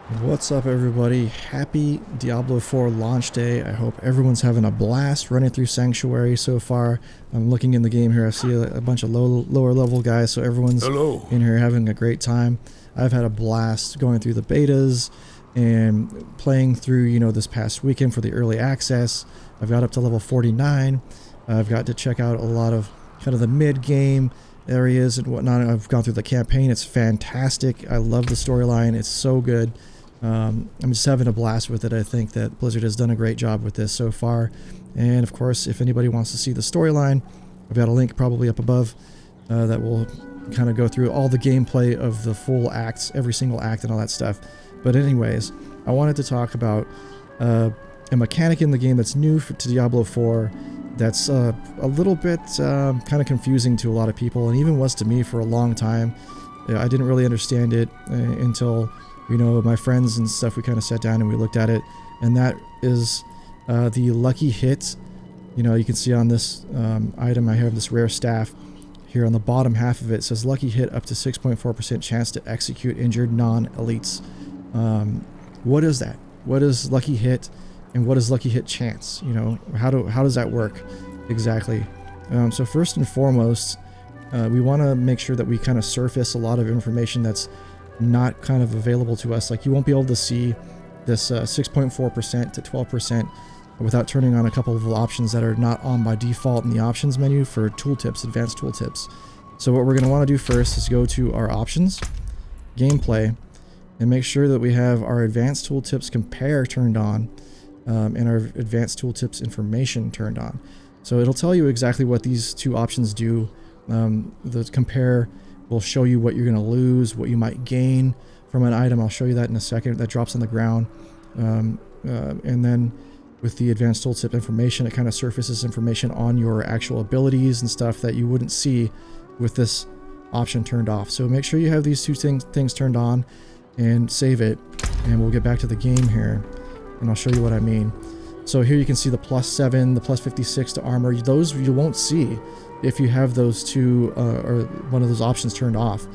What's up, everybody? Happy Diablo 4 launch day. I hope everyone's having a blast running through Sanctuary so far. I'm looking in the game here. I see a bunch of lower level guys, so everyone's Hello. in here having a great time. I've had a blast going through the betas and playing through, this past weekend for the early access. I've got up to level 49. I've got to check out a lot of kind of the mid-game areas and whatnot. I've gone through the campaign. It's fantastic. I love the storyline. It's so good. I'm just having a blast with it. I think that Blizzard has done a great job with this so far. And of course, if anybody wants to see the storyline, I've got a link probably up above that will kind of go through all the gameplay of the full acts, every single act and all that stuff. But anyways, I wanted to talk about a mechanic in the game that's new to Diablo 4 that's a little bit kind of confusing to a lot of people, and even was to me for a long time. I didn't really understand it until my friends and stuff, we kind of sat down and we looked at it, and that is the lucky hit. You can see on this item, I have this rare staff here on the bottom half of it. It says lucky hit, up to 6.4% chance to execute injured non-elites. What is that? What is lucky hit, and what is lucky hit chance? How does that work exactly? So first and foremost, we want to make sure that we kind of surface a lot of information that's not kind of available to us. Like, you won't be able to see this 6.4% to 12% without turning on a couple of options that are not on by default in the options menu for tooltips, advanced tooltips. So what we're going to want to do first is go to our options, gameplay, and make sure that we have our advanced tooltips compare turned on and our advanced tooltips information turned on. So it'll tell you exactly what these two options do. The compare will show you what you're going to lose, what you might gain from an item. I'll show you that in a second. That drops on the ground. And then with the advanced tooltip information, it kind of surfaces information on your actual abilities and stuff that you wouldn't see with this option turned off. So make sure you have these two things turned on and save it. And we'll get back to the game here and I'll show you what I mean. So here you can see the +7, the +56 to armor. Those you won't see if you have those two or one of those options turned off.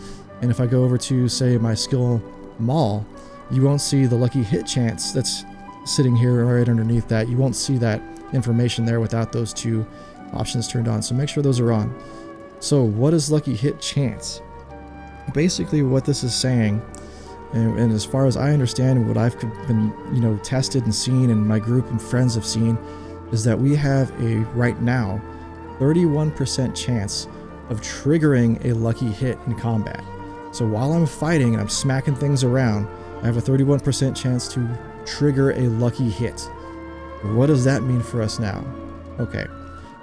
And if I go over to, say, my skill maul, you won't see the lucky hit chance that's sitting here right underneath that. You won't see that information there without those two options turned on. So make sure those are on. So what is lucky hit chance? Basically what this is saying, and as far as I understand, what I've been tested and seen, and my group and friends have seen, is that we have right now 31% chance of triggering a lucky hit in combat. So while I'm fighting and I'm smacking things around, I have a 31% chance to trigger a lucky hit. What does that mean for us now? Okay,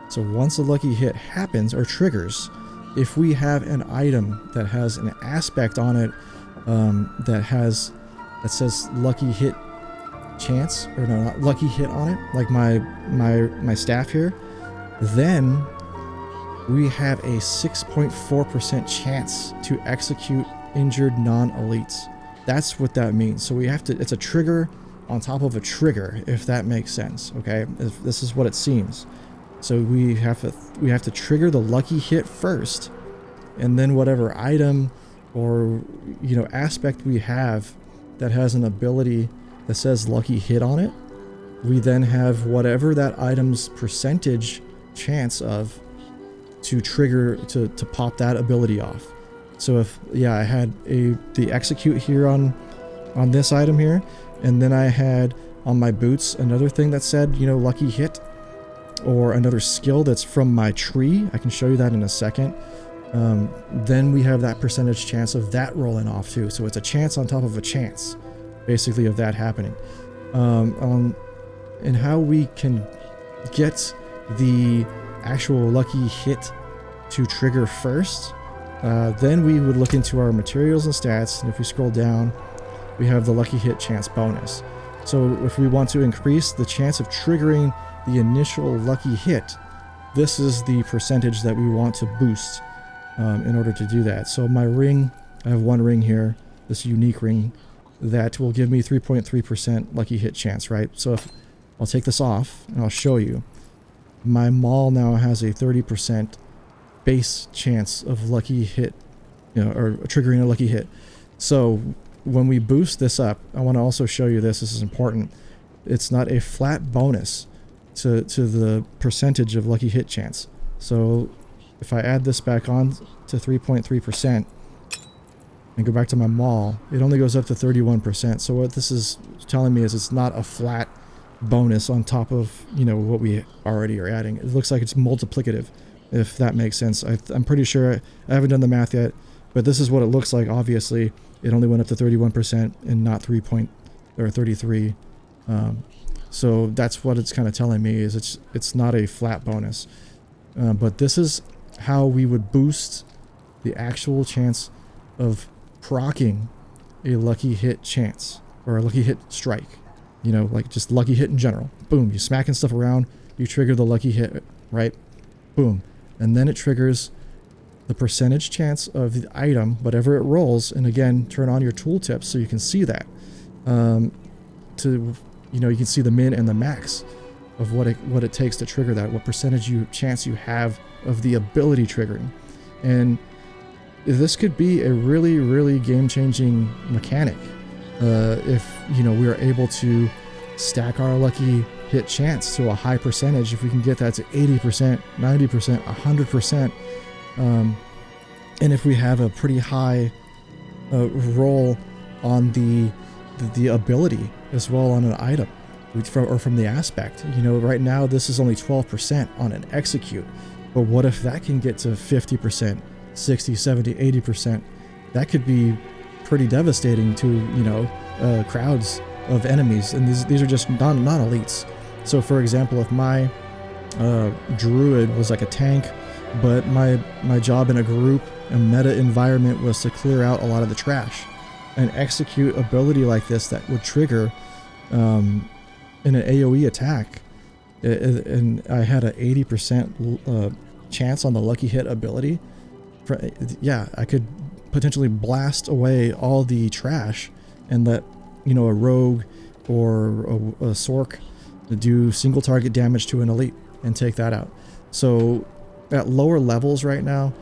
so once a lucky hit happens or triggers, if we have an item that has an aspect on it that says lucky hit chance, or no, not lucky hit on it, like my staff here, then we have a 6.4% chance to execute injured non-elites. That's what that means. So we have to, it's a trigger on top of a trigger, if that makes sense. Okay, this is what it seems. So we have to trigger the lucky hit first, and then whatever item or aspect we have that has an ability that says lucky hit on it, we then have whatever that item's percentage chance of to trigger to pop that ability off. So if I had the execute here on this item here, and then I had on my boots another thing that said lucky hit, or another skill that's from my tree, I can show you that in a second, then we have that percentage chance of that rolling off too. So it's a chance on top of a chance, basically, of that happening. And how we can get the actual lucky hit to trigger first, then we would look into our materials and stats, and if we scroll down, we have the lucky hit chance bonus. So if we want to increase the chance of triggering the initial lucky hit, this is the percentage that we want to boost in order to do that. So my ring, I have one ring here, this unique ring, that will give me 3.3% lucky hit chance, right? So if I'll take this off and I'll show you, my maul now has a 30% base chance of lucky hit, or triggering a lucky hit. So when we boost this up, I want to also show you this. This is important. It's not a flat bonus to the percentage of lucky hit chance. So if I add this back on to 3.3% and go back to my maul, it only goes up to 31%. So what this is telling me is it's not a flat bonus on top of, you know, what we already are adding. It looks like it's multiplicative, if that makes sense. I'm pretty sure, I haven't done the math yet, but this is what it looks like. Obviously, it only went up to 31% and not 33. So that's what it's kind of telling me, is it's not a flat bonus. But this is how we would boost the actual chance of proccing a lucky hit chance, or a lucky hit strike. You know, like just lucky hit in general. Boom, you smacking stuff around, you trigger the lucky hit, right? Boom. And then it triggers the percentage chance of the item, whatever it rolls. And again, turn on your tooltips so you can see that. You know, you can see the min and the max of what it takes to trigger that, what percentage chance you have of the ability triggering. And this could be a really, really game-changing mechanic. If, you know, we are able to stack our lucky hit chance to a high percentage, if we can get that to 80%, 90%, 100%, and if we have a pretty high roll on the ability as well on an item, or from the aspect. You know, right now this is only 12% on an execute, but what if that can get to 50%, 60, 70, 80%? That could be pretty devastating to, you know, crowds of enemies, and these are just non-elites. So for example, if my druid was like a tank, but my job in a group and meta environment was to clear out a lot of the trash, an execute ability like this that would trigger in an AoE attack, and I had a 80% chance on the lucky hit ability, yeah, I could potentially blast away all the trash and let, you know, a rogue or a sork do single target damage to an elite and take that out. So at lower levels right now,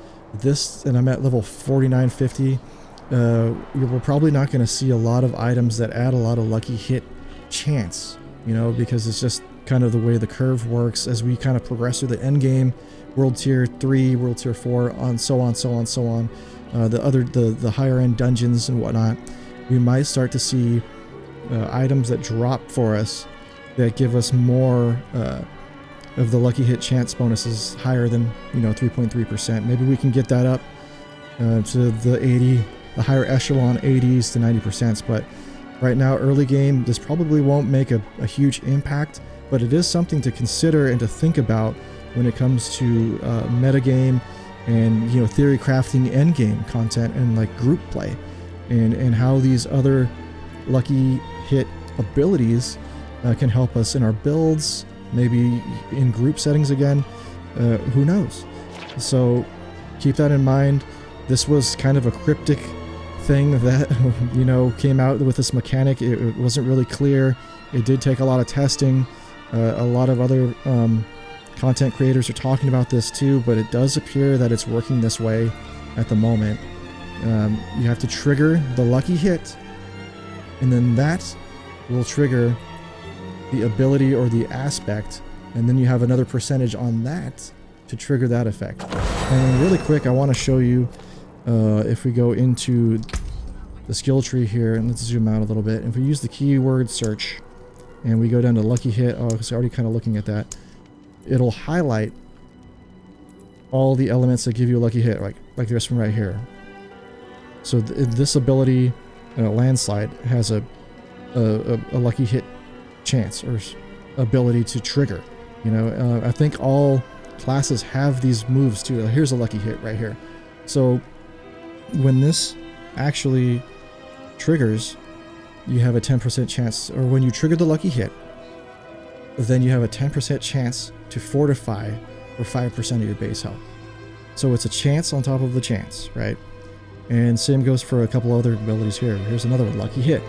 and I'm at level 4950, we're probably not going to see a lot of items that add a lot of lucky hit chance, you know, because it's just kind of the way the curve works as we kind of progress through the end game, world tier 3, world tier 4, on so on, the higher end dungeons and whatnot. We might start to see items that drop for us that give us more of the lucky hit chance bonuses higher than, you know, 3.3%. Maybe we can get that up to the higher echelon 80s to 90%. But right now, early game, this probably won't make a huge impact, but it is something to consider and to think about when it comes to metagame and, you know, theory crafting endgame content and like group play, and how these other lucky hit abilities can help us in our builds, maybe in group settings again, who knows. So keep that in mind. This was kind of a cryptic thing that, you know, came out with this mechanic. It wasn't really clear. It did take a lot of testing. A lot of other content creators are talking about this too, but it does appear that it's working this way at the moment. You have to trigger the lucky hit, and then that will trigger the ability or the aspect, and then you have another percentage on that to trigger that effect. And really quick, I want to show you, if we go into the skill tree here, and let's zoom out a little bit. If we use the keyword search and we go down to lucky hit, oh, it's already kind of looking at that. It'll highlight all the elements that give you a lucky hit, like this one right here. So this ability, landslide, has a lucky hit chance or ability to trigger. You know, I think all classes have these moves too. Here's a lucky hit right here. So when this actually triggers, you have a 10% chance, or when you trigger the lucky hit, then you have a 10% chance to fortify for 5% of your base health. So it's a chance on top of the chance, right? And same goes for a couple other abilities here. Here's another one, lucky hit.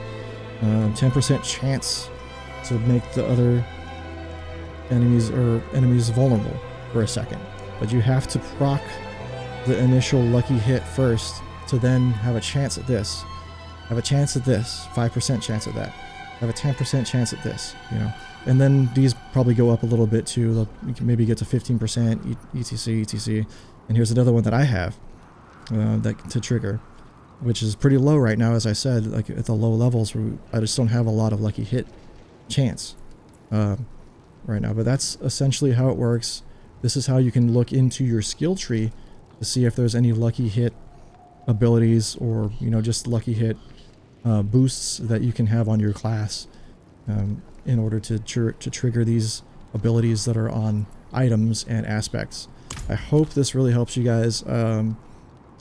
10% chance to make the other enemies vulnerable for a second. But you have to proc the initial lucky hit first to then have a chance at this. I have a chance at this, 5% chance at that. I have a 10% chance at this, you know. And then these probably go up a little bit too. You can maybe get to 15%, etc, etc. And here's another one that I have that to trigger, which is pretty low right now, as I said, like at the low levels where I just don't have a lot of lucky hit chance right now. But that's essentially how it works. This is how you can look into your skill tree to see if there's any lucky hit abilities or, you know, just lucky hit boosts that you can have on your class in order to trigger these abilities that are on items and aspects. I hope this really helps you guys.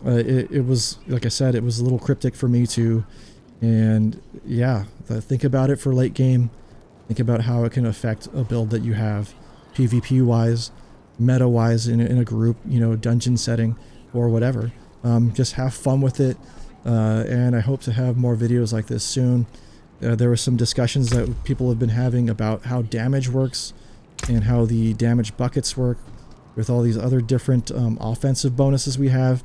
It was, like I said, it was a little cryptic for me too. And yeah, think about it for late game. Think about how it can affect a build that you have PvP wise, meta wise, in a group, you know, dungeon setting or whatever. Just have fun with it. And I hope to have more videos like this soon. There were some discussions that people have been having about how damage works and how the damage buckets work with all these other different offensive bonuses we have.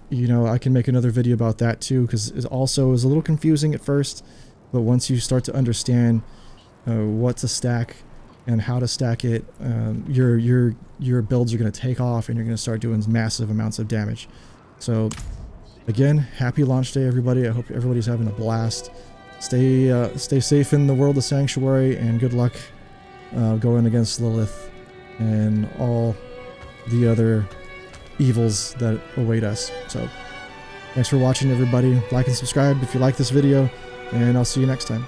You know, I can make another video about that too, because it also is a little confusing at first, but once you start to understand what to stack and how to stack it, your builds are going to take off and you're going to start doing massive amounts of damage. So again, happy launch day, everybody. I hope everybody's having a blast. Stay safe in the world of Sanctuary, and good luck going against Lilith and all the other evils that await us. So thanks for watching, everybody. Like and subscribe if you like this video, and I'll see you next time.